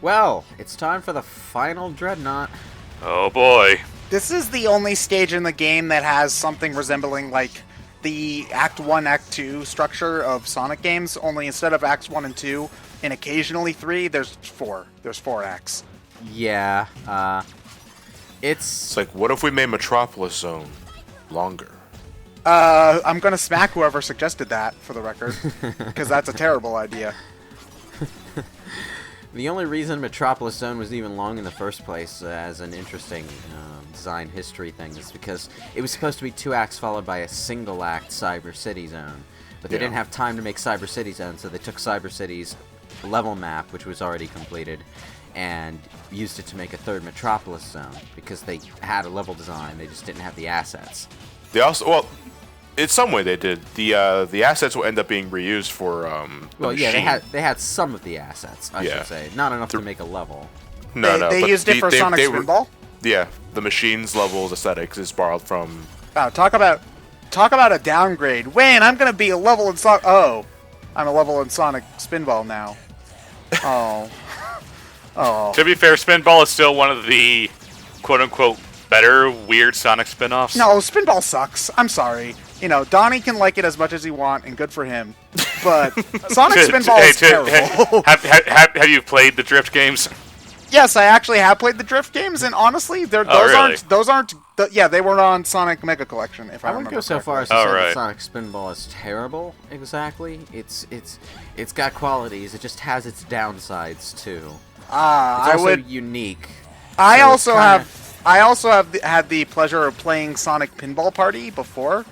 Well, it's time for the final Dreadnought. Oh boy. This is the only stage in the game that has something resembling like the Act 1, Act 2 structure of Sonic games, only instead of Acts 1 and 2, and occasionally 3, there's 4. There's 4 acts. Yeah, It's like, what if we made Metropolis Zone longer? I'm gonna smack whoever suggested that, for the record, because that's a terrible idea. The only reason Metropolis Zone was even long in the first place, as an interesting design history thing, is because it was supposed to be 2 acts followed by a single act Cyber City Zone. But they didn't have time to make Cyber City Zone, so they took Cyber City's level map, which was already completed, and used it to make a third Metropolis Zone, because they had a level design, they just didn't have the assets. They also, well, in some way they did. The assets will end up being reused for Well, yeah, machine. they had some of the assets, I should say. Not enough to make a level. They but used it for Sonic Spinball? Yeah, the machine's level's aesthetics is borrowed from... Oh, talk about a downgrade. Wayne, I'm gonna be a level in Sonic... Oh, I'm a level in Sonic Spinball now. Oh. Oh. To be fair, Spinball is still one of the quote-unquote better weird Sonic spin-offs. No, Spinball sucks. I'm sorry. You know, Donnie can like it as much as he wants, and good for him. But Sonic Spinball is terrible. Have you played the Drift games? Yes, I actually have played the Drift games, and honestly, those aren't. Yeah, they were on Sonic Mega Collection. If I wouldn't remember go so far as correctly. to say that Sonic Spinball is terrible. Exactly, it's got qualities. It just has its downsides too. It's also unique. I also have had the pleasure of playing Sonic Pinball Party before.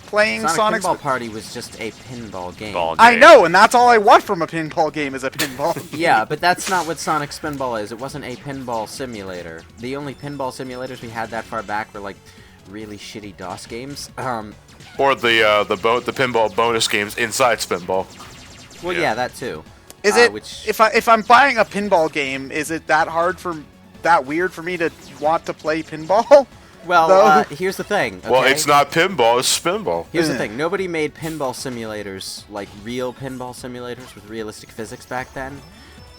Playing Sonic Pinball Party was just a pinball game. I know, and that's all I want from a pinball game is a pinball game. Yeah, but that's not what Sonic Spinball is. It wasn't a pinball simulator. The only pinball simulators we had that far back were like really shitty DOS games. Or the pinball bonus games inside Spinball. Well, yeah, that too. Is it if I'm buying a pinball game, is it that weird for me to want to play pinball? Well, here's the thing. Okay? Well, it's not pinball, it's Spinball. Here's the thing. Nobody made pinball simulators, like real pinball simulators with realistic physics back then.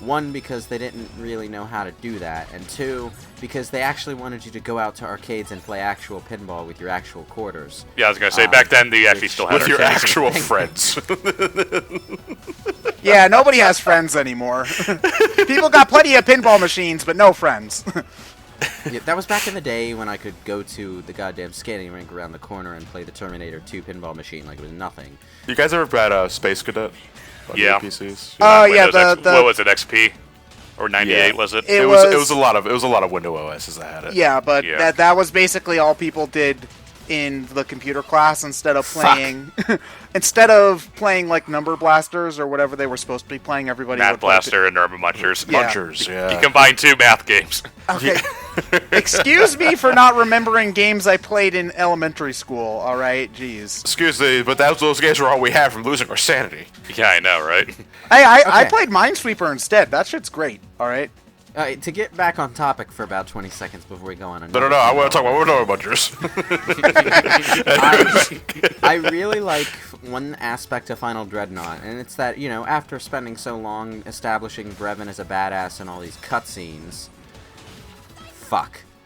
One, because they didn't really know how to do that, and two, because they actually wanted you to go out to arcades and play actual pinball with your actual quarters. Yeah, I was gonna say, back then they actually still had with your arcades. actual friends. Yeah, nobody has friends anymore. People got plenty of pinball machines, but no friends. Yeah, that was back in the day when I could go to the goddamn skating rink around the corner and play the Terminator 2 pinball machine like it was nothing. You guys ever had Space Cadet? Yeah. PCs? Oh yeah, what was it, XP? Or 98 was it? It was a lot of Windows OSs that had it. Yeah, but that was basically all people did in the computer class instead of playing like Number Blasters or whatever they were supposed to be playing. Everybody Math would play Blaster and Urban Munchers. Munchers, yeah. You combine 2 math games. Okay. Excuse me for not remembering games I played in elementary school, alright? Jeez. Excuse me, but those games were all we had from losing our sanity. Yeah, I know, right? Hey, I played Minesweeper instead. That shit's great, alright? To get back on topic for about 20 seconds before we go on. No, I want to talk about Munchers. I really like one aspect of Final Dreadnought, and it's that, you know, after spending so long establishing Brevon as a badass in all these cutscenes,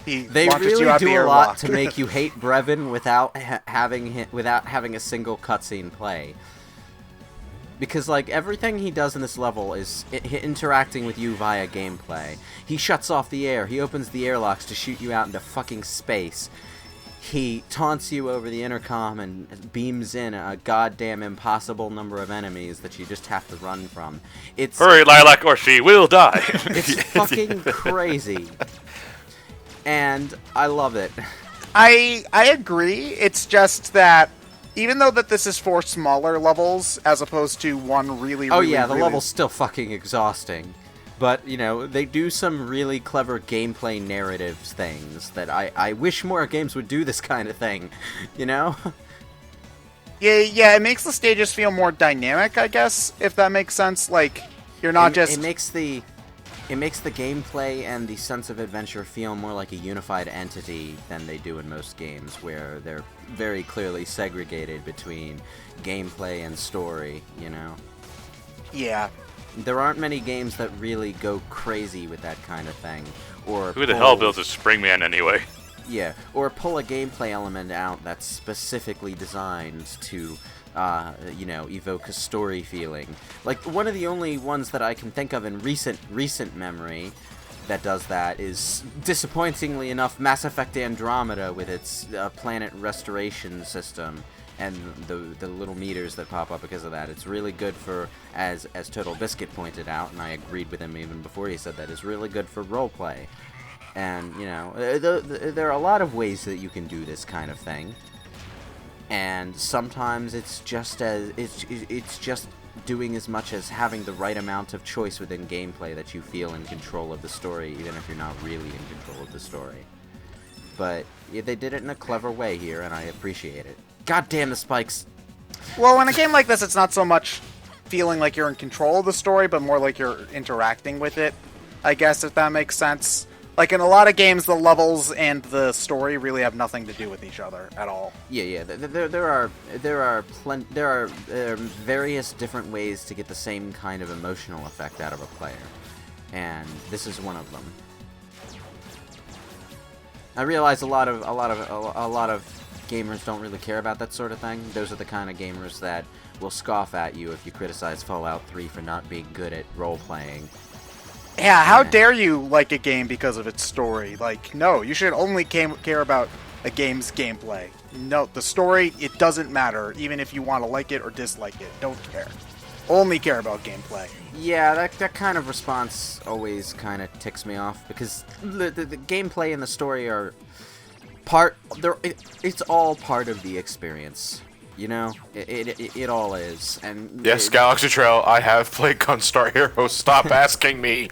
they really do a lot to make you hate Brevon without having a single cutscene play. Because, like, everything he does in this level is interacting with you via gameplay. He shuts off the air, he opens the airlocks to shoot you out into fucking space. He taunts you over the intercom and beams in a goddamn impossible number of enemies that you just have to run from. Hurry, Lilac, or she will die! It's fucking crazy. And I love it. I agree, it's just that even though that this is 4 smaller levels, as opposed to one really, the level's still fucking exhausting. But, you know, they do some really clever gameplay narrative things that I wish more games would do this kind of thing, you know? Yeah, it makes the stages feel more dynamic, I guess, if that makes sense. Like, you're not just... It makes the gameplay and the sense of adventure feel more like a unified entity than they do in most games, where they're very clearly segregated between gameplay and story, you know? Yeah. There aren't many games that really go crazy with that kind of thing. Or Who the hell builds a Springman anyway? Yeah, or pull a gameplay element out that's specifically designed to, evoke a story feeling. Like, one of the only ones that I can think of in recent memory that does that is, disappointingly enough, Mass Effect Andromeda with its planet restoration system and the little meters that pop up because of that. It's really good for, as Total Biscuit pointed out, and I agreed with him even before he said that, it's really good for roleplay. And, there are a lot of ways that you can do this kind of thing. And sometimes it's just doing as much as having the right amount of choice within gameplay that you feel in control of the story, even if you're not really in control of the story. But they did it in a clever way here, and I appreciate it. God damn the spikes! Well, in a game like this, it's not so much feeling like you're in control of the story, but more like you're interacting with it, I guess, if that makes sense. Like, in a lot of games, the levels and the story really have nothing to do with each other at all. Yeah. There are various different ways to get the same kind of emotional effect out of a player, and this is one of them. I realize a lot of gamers don't really care about that sort of thing. Those are the kind of gamers that will scoff at you if you criticize Fallout 3 for not being good at role-playing. Yeah, how dare you like a game because of its story? Like, no, you should only care about a game's gameplay. No, the story, it doesn't matter, even if you want to like it or dislike it. Don't care. Only care about gameplay. Yeah, that kind of response always kind of ticks me off, because the gameplay and the story are it's all part of the experience. You know, it all is. And yes, Galaxy Trail, I have played Gunstar Heroes. Stop asking me.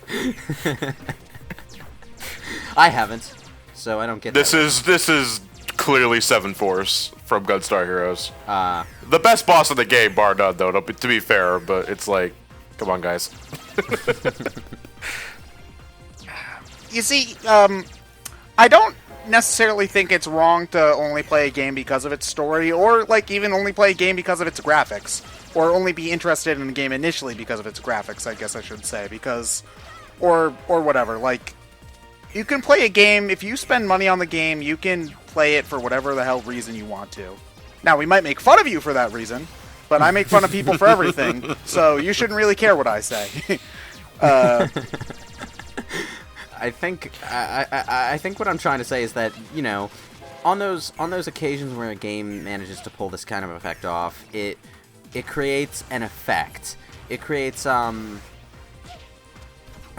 I haven't, so I don't get this that. This is clearly 7 Force from Gunstar Heroes. The best boss in the game, bar none, though, to be fair, but it's like, come on, guys. You see, I don't necessarily think it's wrong to only play a game because of its story, or like even only play a game because of its graphics, or only be interested in the game initially because of its graphics, I guess I should say, because or whatever. Like, you can play a game, if you spend money on the game, you can play it for whatever the hell reason you want to. Now, we might make fun of you for that reason, but I make fun of people for everything, so you shouldn't really care what I say. I think what I'm trying to say is that, you know, on those occasions where a game manages to pull this kind of effect off, it creates an effect. It creates a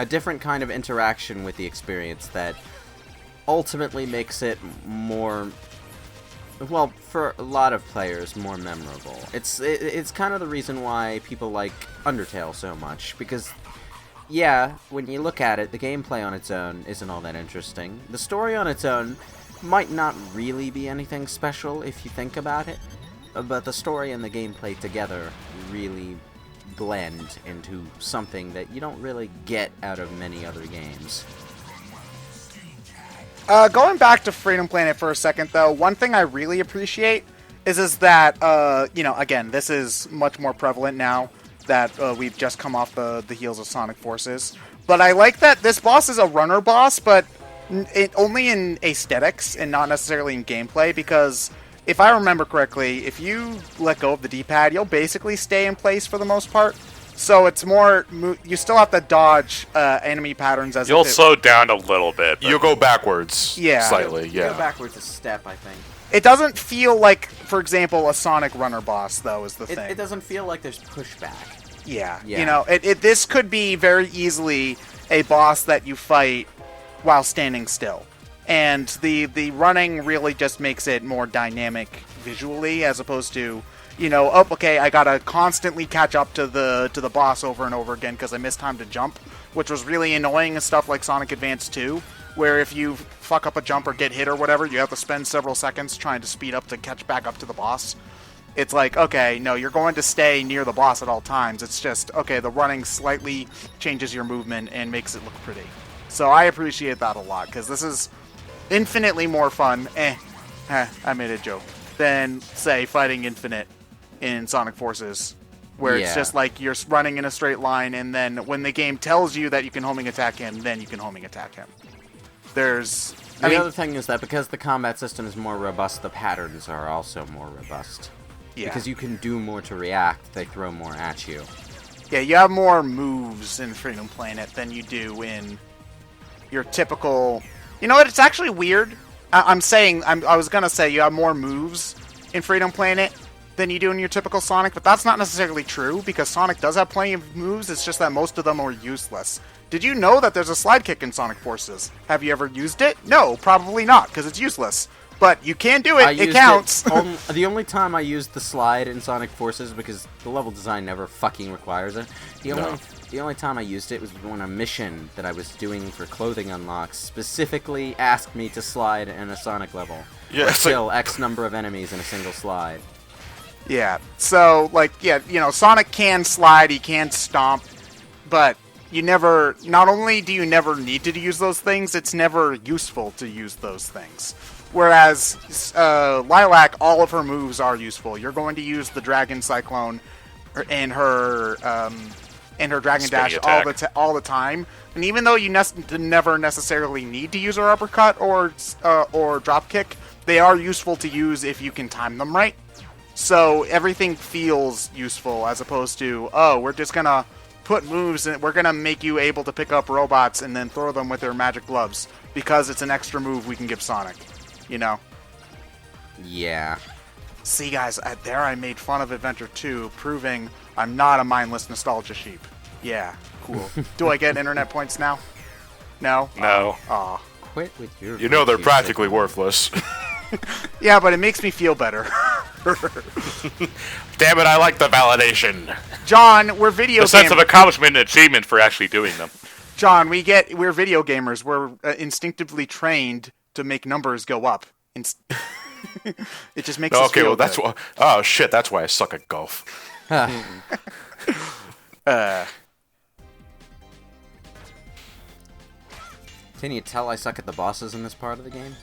different kind of interaction with the experience that ultimately makes it more, well, for a lot of players, more memorable. It's kind of the reason why people like Undertale so much, because yeah, when you look at it, the gameplay on its own isn't all that interesting. The story on its own might not really be anything special if you think about it, but the story and the gameplay together really blend into something that you don't really get out of many other games. Going back to Freedom Planet for a second, though, one thing I really appreciate is that, again, this is much more prevalent now that we've just come off the heels of Sonic Forces. But I like that this boss is a runner boss, but only in aesthetics and not necessarily in gameplay, because if I remember correctly, if you let go of the D-pad, you'll basically stay in place for the most part. So it's more, you still have to dodge enemy patterns as you'll slow down a little bit. You'll go backwards slightly, You go backwards a step, I think. It doesn't feel like, for example, a Sonic runner boss, though, is the thing. It doesn't feel like there's pushback. Yeah. You know, this could be very easily a boss that you fight while standing still. And the running really just makes it more dynamic visually, as opposed to, you know, oh, okay, I gotta constantly catch up to the boss over and over again because I missed time to jump, which was really annoying in stuff like Sonic Advance 2, where if you fuck up a jump or get hit or whatever, you have to spend several seconds trying to speed up to catch back up to the boss. It's like, okay, no, you're going to stay near the boss at all times. It's just, okay, the running slightly changes your movement and makes it look pretty. So I appreciate that a lot, because this is infinitely more fun, I made a joke, than, say, fighting Infinite in Sonic Forces where it's Yeah. just like you're running in a straight line, and then when the game tells you that you can homing attack him, then you can homing attack him. There's... The other thing is that because the combat system is more robust, the patterns are also more robust. Yeah. Because you can do more to react, they throw more at you. Yeah, you have more moves in Freedom Planet than you do in your typical... You know what? It's actually weird. I was gonna say you have more moves in Freedom Planet than you do in your typical Sonic, but that's not necessarily true, because Sonic does have plenty of moves, it's just that most of them are useless. Did you know that there's a slide kick in Sonic Forces? Have you ever used it? No, probably not, because it's useless. But you can do it, it counts! The only time I used the slide in Sonic Forces, because the level design never fucking requires it, the only time I used it was when a mission that I was doing for clothing unlocks specifically asked me to slide in a Sonic level. Yeah, Kill X number of enemies in a single slide. Yeah, so, Sonic can slide, he can stomp, but not only do you never need to use those things, it's never useful to use those things. Whereas Lilac, all of her moves are useful. You're going to use the Dragon Cyclone and her Dragon Dash all the time. And even though you never necessarily need to use her uppercut or drop kick, they are useful to use if you can time them right. So everything feels useful as opposed to, oh, we're just gonna put moves and we're gonna make you able to pick up robots and then throw them with their magic gloves because it's an extra move we can give Sonic. You know? Yeah. See, guys, there I made fun of Adventure 2, proving I'm not a mindless nostalgia sheep. Yeah, cool. Do I get internet points now? No? No. Aw. Quit with your... You know they're practically worthless. Yeah, but it makes me feel better. Damn it, I like the validation. John, we're video gamers. The sense of accomplishment and achievement for actually doing them. John, we're video gamers. We're instinctively trained to make numbers go up. It just makes us feel that's good. why. Oh shit, that's why I suck at golf. Can you tell I suck at the bosses in this part of the game?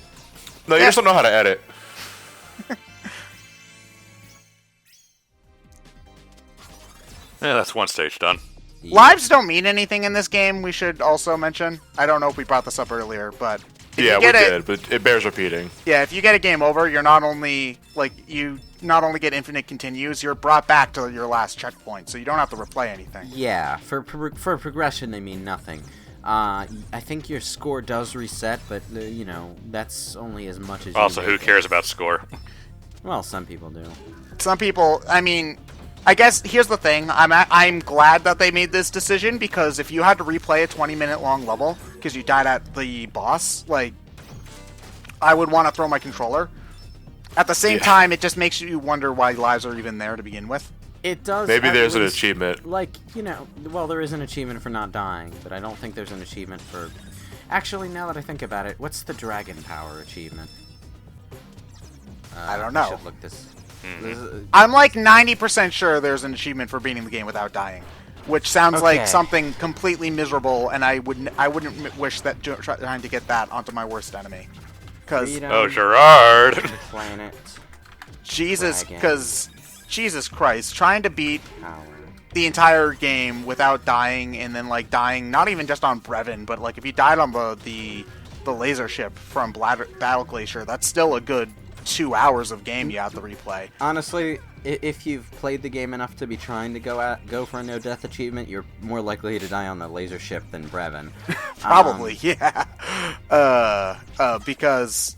No, you just don't know how to edit. Yeah, that's one stage done. Yeah. Lives don't mean anything in this game, we should also mention. I don't know if we brought this up earlier, but... Yeah, we did, but it bears repeating. Yeah, if you get a game over, you're not only get infinite continues, you're brought back to your last checkpoint, so you don't have to replay anything. Yeah, for progression they mean nothing. I think your score does reset, but that's only as much as. Also, you who make cares it. about score? Well, some people do. Some people, I guess here's the thing. I'm glad that they made this decision, because if you had to replay a 20-minute long level because you died at the boss, I would want to throw my controller. At the same time, it just makes you wonder why lives are even there to begin with. It does. Maybe there's an least, achievement. Well, there is an achievement for not dying, but I don't think there's an achievement for... Actually, now that I think about it, what's the Dragon Power achievement? I don't know. I should look this... I'm 90% sure there's an achievement for beating the game without dying, which sounds like something completely miserable, and I wouldn't wish that trying to get that onto my worst enemy. Oh, Gerard! Planet. Jesus Christ, trying to beat Power. the entire game without dying, and then dying not even just on Brevon, but if you died on the laser ship from Battle Glacier, that's still a good 2 hours of game you have to replay. Honestly, if you've played the game enough to be trying to go for a no-death achievement, you're more likely to die on the laser ship than Brevon. Probably, yeah. Because,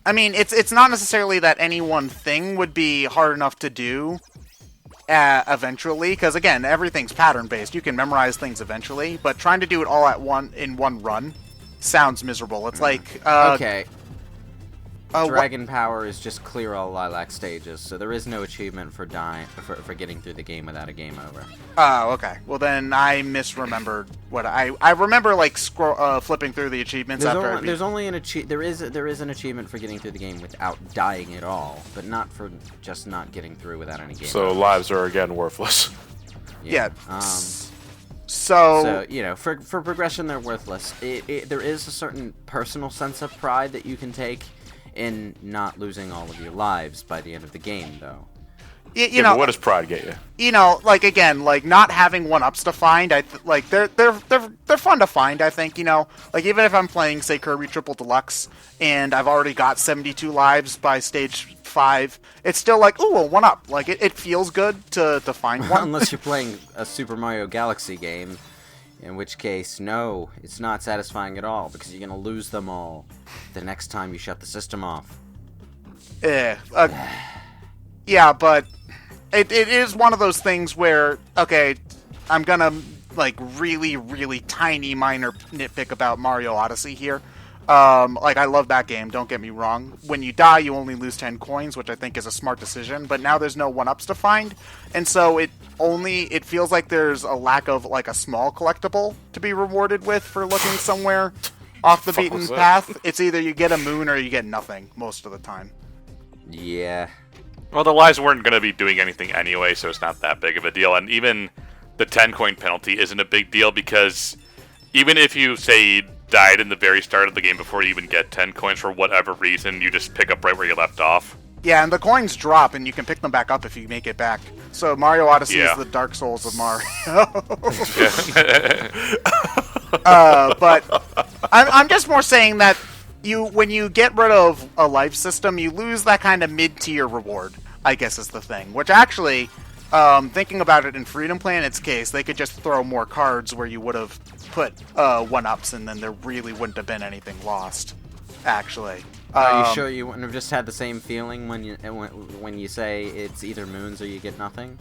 it's not necessarily that any one thing would be hard enough to do eventually, because again, everything's pattern-based. You can memorize things eventually, but trying to do it all in one run sounds miserable. It's okay. Dragon Power is just clear all Lilac stages, so there is no achievement for dying for getting through the game without a game over. Oh, okay. Well, then I misremembered what I remember. Flipping through the achievements there is an achievement for getting through the game without dying at all, but not for just not getting through without any game. So over. lives are again worthless. Yeah. So for progression they're worthless. There is a certain personal sense of pride that you can take in not losing all of your lives by the end of the game, though. you know, what does pride get you? You know, like again, like not having 1-ups to find, like they're fun to find. I think, you know, like even if I'm playing say Kirby Triple Deluxe and I've already got 72 lives by stage 5, it's still like, ooh, a 1-up. Like it feels good to find one. Unless you're playing a Super Mario Galaxy game, in which case, no, it's not satisfying at all because you're gonna lose them all the next time you shut the system off. Yeah, but it is one of those things where, okay, I'm gonna, like, really, really tiny minor nitpick about Mario Odyssey here. Like, I love that game, don't get me wrong. When you die, you only lose 10 coins, which I think is a smart decision, but now there's no 1-ups to find, and so it feels like there's a lack of, like, a small collectible to be rewarded with for looking somewhere off the beaten path. It's either you get a moon or you get nothing, most of the time. Yeah. Well, the lives weren't going to be doing anything anyway, so it's not that big of a deal. And even the 10-coin penalty isn't a big deal because even if you, say, died in the very start of the game before you even get 10 coins for whatever reason, you just pick up right where you left off. Yeah, and the coins drop, and you can pick them back up if you make it back. So Mario Odyssey is the Dark Souls of Mario. But I'm just more saying that when you get rid of a life system, you lose that kind of mid-tier reward, I guess is the thing. Which actually, thinking about it in Freedom Planet's case, they could just throw more cards where you would have put 1-ups, and then there really wouldn't have been anything lost, actually. Are you sure you wouldn't have just had the same feeling when you say it's either moons or you get nothing?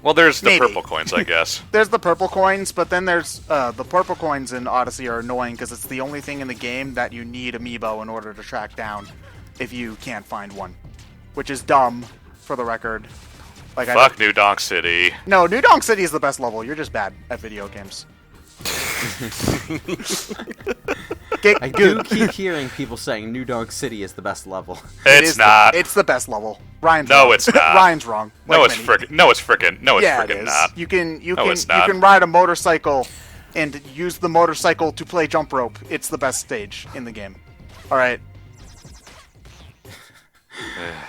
Well, there's the Maybe. purple coins, I guess. There's the purple coins, but then there's the purple coins in Odyssey are annoying because it's the only thing in the game that you need amiibo in order to track down if you can't find one, which is dumb, for the record. Like, Fuck New Donk City. No, New Donk City is the best level. You're just bad at video games. I do keep hearing people saying New Donk City is the best level. It's not. It's the best level. Ryan's wrong. It's not. Ryan's wrong. No, it's frickin'. No, it's Yeah, frickin' it is. not. You can it's not. you can ride a motorcycle and use the motorcycle to play jump rope. It's the best stage in the game. All right.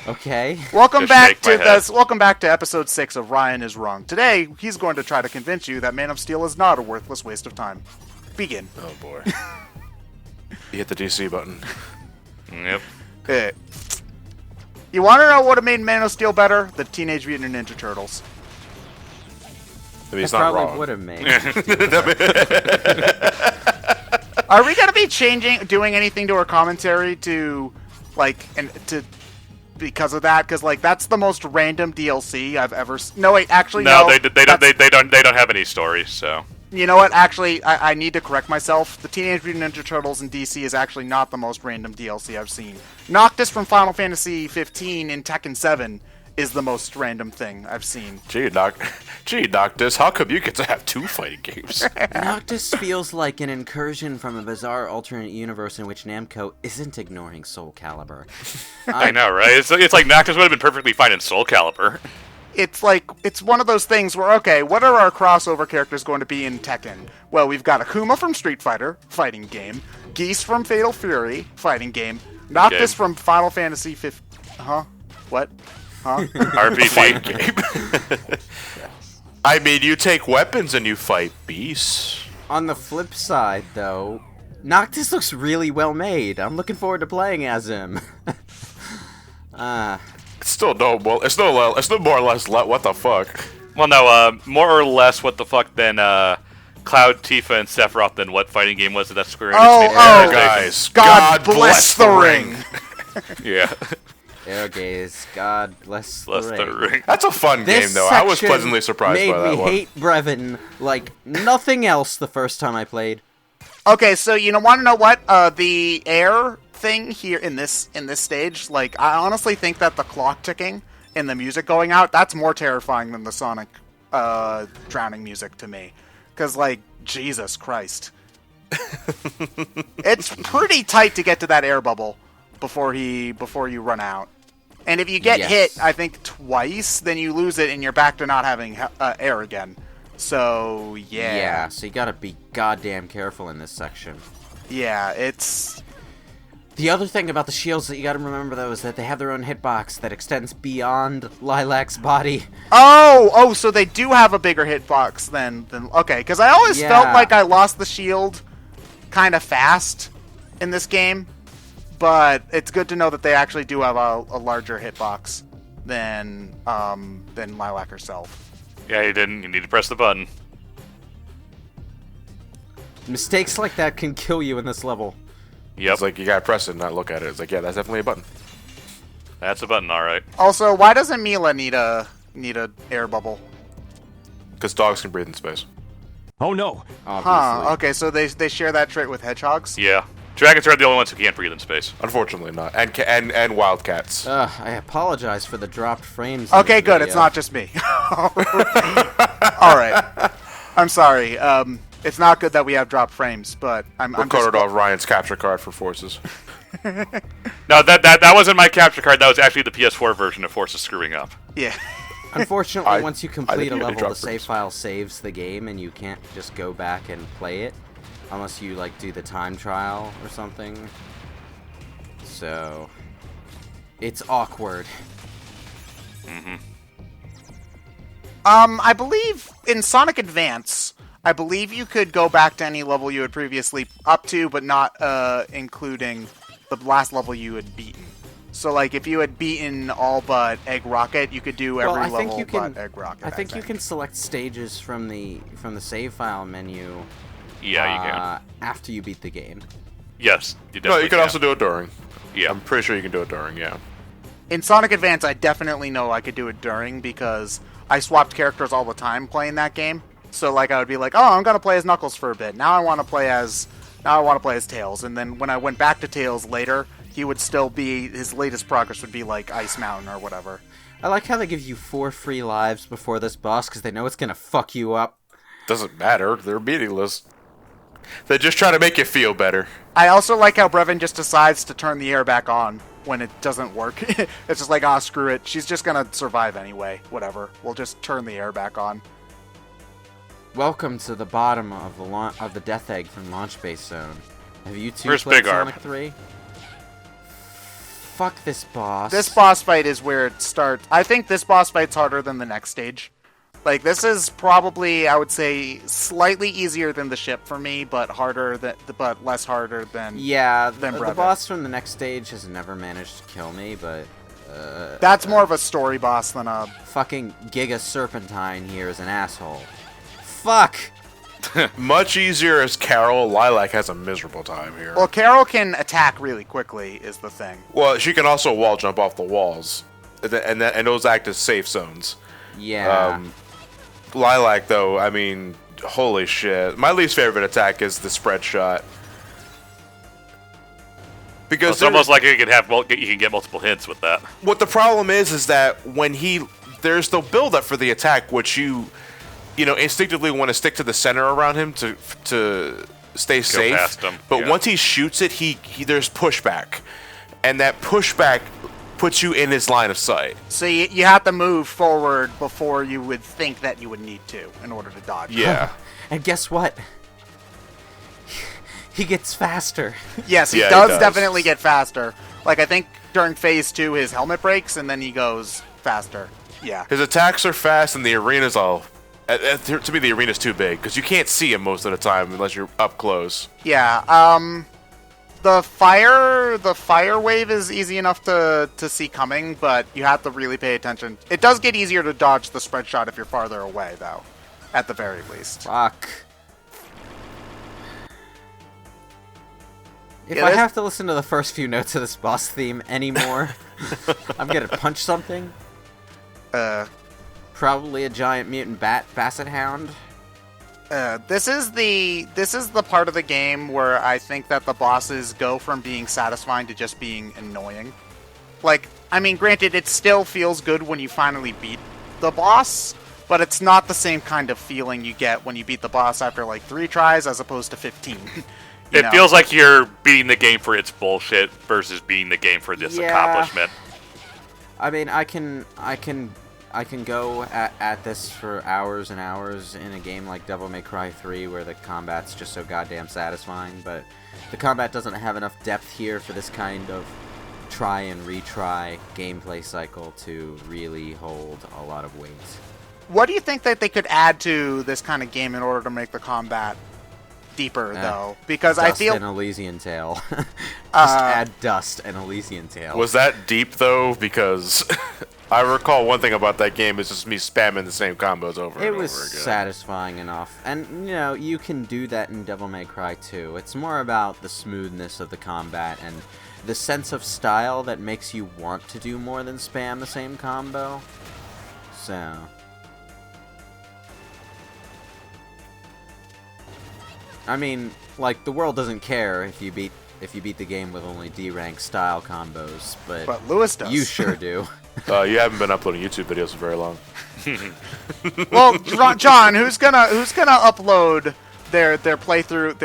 Okay. Welcome Just back shake my head. welcome back to episode 6 of Ryan is Wrong. Today, he's going to try to convince you that Man of Steel is not a worthless waste of time. Begin. Oh boy. You hit the DC button. Yep. You want to know what made Man of Steel better? The Teenage Mutant Ninja Turtles. I mean, he's That not probably wrong. would have made. Are we going to be doing anything to our commentary to, like, because of that? Because, like, that's the most random DLC I've ever. No, wait, actually, No, no. they don't have any stories. So You know what? Actually, I need to correct myself. The Teenage Mutant Ninja Turtles in DC is actually not the most random DLC I've seen. Noctis from Final Fantasy 15 in Tekken 7 is the most random thing I've seen. Gee, Noctis, how come you get to have 2 fighting games? Noctis feels like an incursion from a bizarre alternate universe in which Namco isn't ignoring Soul Calibur. I know, right? It's like Noctis would have been perfectly fine in Soul Calibur. It's like, it's one of those things where, okay, what are our crossover characters going to be in Tekken? Well, we've got Akuma from Street Fighter, fighting game. Geese from Fatal Fury, fighting game. Noctis from Final Fantasy 15. Huh? What? Huh? RPG. Game. I mean, you take weapons and you fight beasts. On the flip side, though, Noctis looks really well made. I'm looking forward to playing as him. It's still no more or less what the fuck. Well, no, more or less what the fuck than Cloud, Tifa, and Sephiroth than what fighting game was it that Square Enix made? Guys, God bless the ring! Yeah. Gaze, God bless Bless the the ring. ring. That's a fun game, though. I was pleasantly surprised by that made me one. hate Brevon like nothing else the first time I played. Okay, so you want to know what? The air thing here in this stage, like, I honestly think that the clock ticking and the music going out, that's more terrifying than the Sonic drowning music to me. Because, like, Jesus Christ. It's pretty tight to get to that air bubble before you run out. And if you get hit, I think, twice, then you lose it and you're back to not having air again. So, yeah. Yeah, so you gotta be goddamn careful in this section. Yeah, it's... The other thing about the shields that you gotta remember, though, is that they have their own hitbox that extends beyond Lilac's body. Oh, so they do have a bigger hitbox than okay, because I always felt like I lost the shield kind of fast in this game, but it's good to know that they actually do have a larger hitbox than Lilac herself. Yeah, you didn't. You need to press the button. Mistakes like that can kill you in this level. Yep. It's like you gotta press it and not look at it. It's like, yeah, that's definitely a button. That's a button, alright. Also, why doesn't Mila need a air bubble? Because dogs can breathe in space. Oh no! Obviously. Okay, so they share that trait with hedgehogs? Yeah. Dragons are the only ones who can't breathe in space. Unfortunately not. And wildcats. I apologize for the dropped frames. in Okay, this good. video. It's not just me. All right. I'm sorry. It's not good that we have dropped frames, but I'm just... Recorded off Ryan's capture card for Forces. No, that wasn't my capture card. That was actually the PS4 version of Forces screwing up. Yeah. Unfortunately, once you complete a didn't level, drop the save frames. file saves the game, and you can't just go back and play it unless you like do the time trial or something. So it's awkward. I believe in Sonic Advance, I believe you could go back to any level you had previously up to, but not including the last level you had beaten. So, like, if you had beaten all but Egg Rocket, you could do every level but Egg Rocket. I think you can select stages from the save file menu. Yeah, you can. After you beat the game. Yes, you No, definitely you can also do it during. Yeah. I'm pretty sure you can do it during, yeah. In Sonic Advance, I definitely know I could do it during because I swapped characters all the time playing that game. So, like, I would be like, oh, I'm gonna play as Knuckles for a bit. Now I want to play as Tails. And then when I went back to Tails later, he would still be, his latest progress would be like Ice Mountain or whatever. I like how they give you 4 free lives before this boss because they know it's gonna fuck you up. Doesn't matter. They're meaningless. They just try to make you feel better. I also like how Brevon just decides to turn the air back on when it doesn't work. It's just like, ah, screw it. She's just gonna survive anyway. Whatever. We'll just turn the air back on. Welcome to the bottom of the Death Egg from Launch Base Zone. Have you two Where's played Big Arm? Sonic 3? Fuck this boss. This boss fight is where it starts. I think this boss fight's harder than the next stage. Like, this is probably, I would say, slightly easier than the ship for me, but less harder than the Brevon. boss from the next stage has never managed to kill me, but That's more of a story boss than a... fucking Giga Serpentine here is an asshole. Fuck! Much easier as Carol. Lilac has a miserable time here. Well, Carol can attack really quickly, is the thing. Well, she can also wall jump off the walls, and those act as safe zones. Yeah. Lilac, though, I mean, holy shit. My least favorite attack is the spread shot. Because it's almost like you can get multiple hits with that. What the problem is that when there's the build up for the attack, which you instinctively want to stick to the center around him to stay safe. Past him. But Yeah. once he shoots it, there's pushback, and that pushback puts you in his line of sight. So you have to move forward before you would think that you would need to in order to dodge. Yeah. And guess what? He gets faster. Yes, he Yeah, he does does. definitely get faster. Like, I think during Phase 2, his helmet breaks, and then he goes faster. Yeah. His attacks are fast, and the arena's to me, the arena's too big, because you can't see him most of the time unless you're up close. Yeah, the fire wave is easy enough to see coming, but you have to really pay attention. It does get easier to dodge the spread shot if you're farther away, though, at the very least. Fuck. If Yeah, I this- have to listen to the first few notes of this boss theme anymore, I'm gonna punch something. Probably a giant mutant basset hound. This is the part of the game where I think that the bosses go from being satisfying to just being annoying. Like, I mean, granted, it still feels good when you finally beat the boss, but it's not the same kind of feeling you get when you beat the boss after like 3 tries as opposed to 15. It feels like you're beating the game for its bullshit versus beating the game for this Yeah. accomplishment. I mean, I can I can go at this for hours and hours in a game like Devil May Cry 3 where the combat's just so goddamn satisfying, but the combat doesn't have enough depth here for this kind of try and retry gameplay cycle to really hold a lot of weight. What do you think that they could add to this kind of game in order to make the combat deeper, though? Because Dust I feel... and Elysian Tail. Just add Dust and Elysian Tail. Was that deep, though? Because I recall one thing about that game is just me spamming the same combos over and over again. It was satisfying enough. And, you can do that in Devil May Cry 2. It's more about the smoothness of the combat and the sense of style that makes you want to do more than spam the same combo. So... I mean, like, the world doesn't care if you beat the game with only D-rank style combos, but Lewis does. You sure do. You haven't been uploading YouTube videos for very long. Well, John, who's gonna upload their playthrough,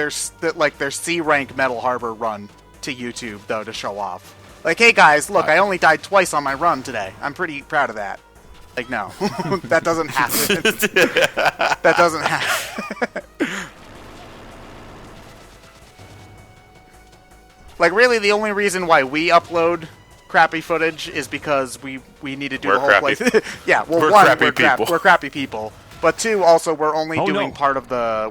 their C rank Metal Harbor run to YouTube though to show off? Like, hey guys, look, I only died twice on my run today. I'm pretty proud of that. Like, no, that doesn't happen. That doesn't happen. Like, really, the only reason why we upload crappy footage is because we need to do the whole playthrough. Yeah, well, we're one, crappy people. We're crappy people. But two, also, we're doing the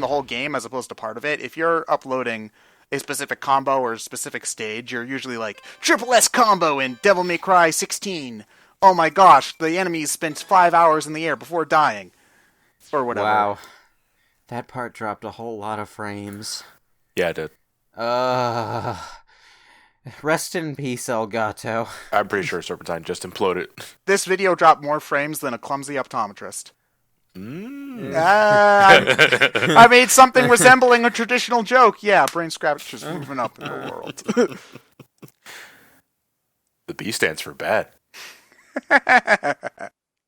whole game as opposed to part of it. If you're uploading a specific combo or a specific stage, you're usually like, Triple S combo in Devil May Cry 16. Oh my gosh, the enemy spent 5 hours in the air before dying. Or whatever. Wow. That part dropped a whole lot of frames. Yeah, it did. Rest in peace, Elgato. I'm pretty sure Serpentine just imploded. This video dropped more frames than a clumsy optometrist. I made something resembling a traditional joke. Yeah, BrainScratch is moving up in the world. The B stands for bad.